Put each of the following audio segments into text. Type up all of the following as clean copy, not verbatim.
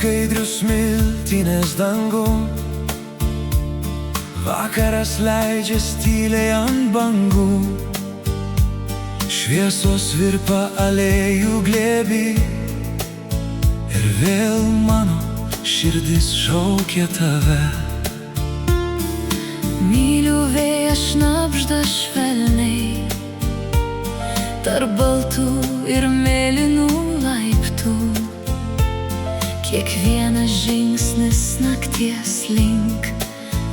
skaidrius miltinės dangum. Vakaras leidžias tyliai ant bangų, šviesos virpa alėjų glėby. Ir vėl mano širdis šaukia tave. Myliu vėją šnabžda švelniai tarp baltų ir mėlynų laiptų. Kiekvienas žingsnis nakties link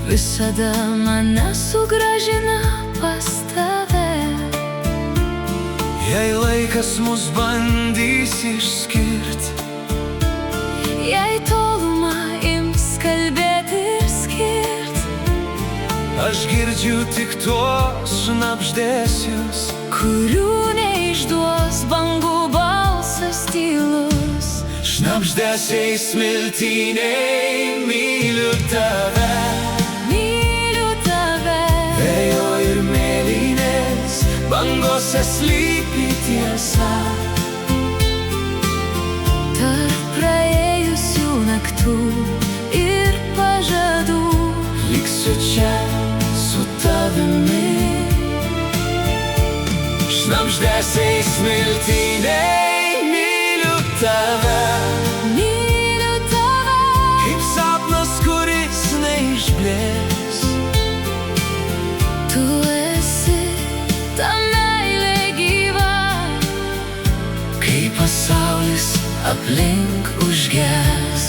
visada mane sugrąžina pas tave. Jei laikas mus bandys išskirt, jei toluma ims kalbėti ir skirt, aš girdžiu tik tuos šnabždesius, kurių neišduos bangų balsas tylus. Šnabždesiai smiltynėj, myliu tave. Myliu tave. Vėjo ir mėlynės bangose slypi tiesa. Tarp praėjusių naktų ir pažadų liksiu čia su tavimi. Šnabždesiai smiltynėj, myliu tave. Myliu tave. Kaip sapnas, kuris neišblės. Tu esi ta meilė gyva, kai pasaulis aplink užges.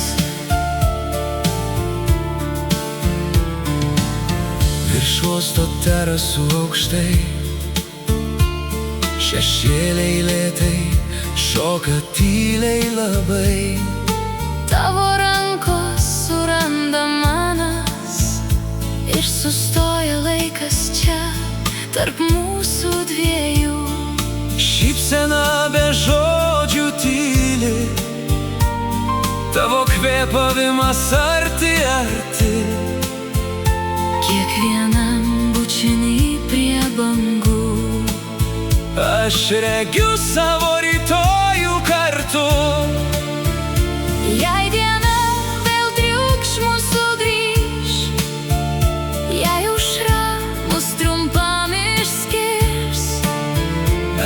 Virš uosto terasų aukštai šešėliai lėtai šoka tyliai labai. tavo rankos suranda manas ir sustoja laikas čia tarp mūsų dviejų. Šypsena be žodžių tyli, tavo kvėpavimas arti, arti. Kiekvienam bučiny prie bangų aš regiu savo rytojų kartu. Jei diena vėl triukšmu sugrįš, jei aušra mus trumpam išskirs,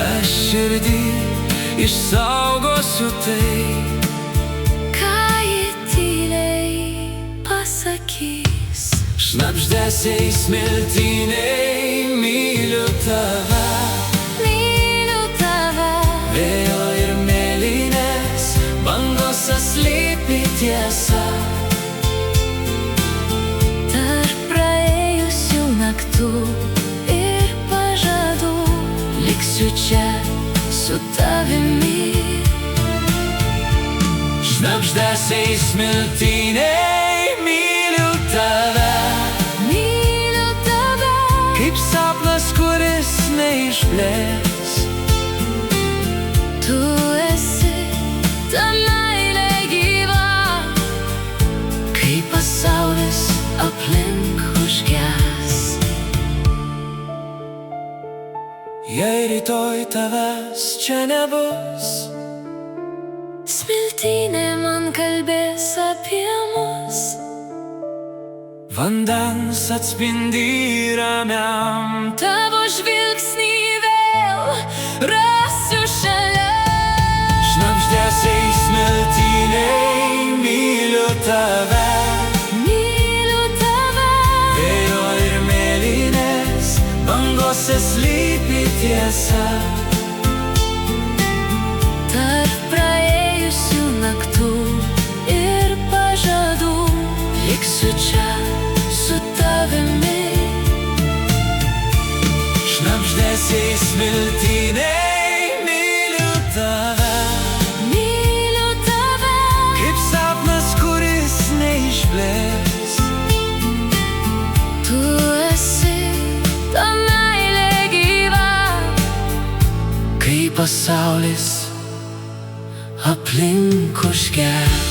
Aš širdį išsaugosiu tai, ką ji tyliai pasakys. šnabždesiai smiltynėj, myliu tave. Myliu tave. Vėjo ir mėlynės bangose slypi tiesa. Tarp praėjusių naktų ir pažadų liksiu čia su tavimi. Šnabždesiai smiltynėj, myliu tave. Myliu tave. Kaip sapnas, kuris neišblės. Tu esi ta meilė gyva, Kai pasaulis aplink užges. Jei rytoj tavęs čia nebus, Smiltynė man kalbės apie mus. vandens atspindy ramiam Tavo žvilgsnį vėl rasiu šalia. šnabždesiai smiltynėj, myliu tave. Myliu tave. Vėjo ir mėlynės bangose slypi tiesa. Tarp praėjusių naktų ir pažadų liksiu čia su tavimi. Šnabždesiai smiltynėj, myliu tave. Myliu tave. Kaip sapnas, kuris neišblės. Tu esi ta meilė gyva, Kai pasaulis aplink užges.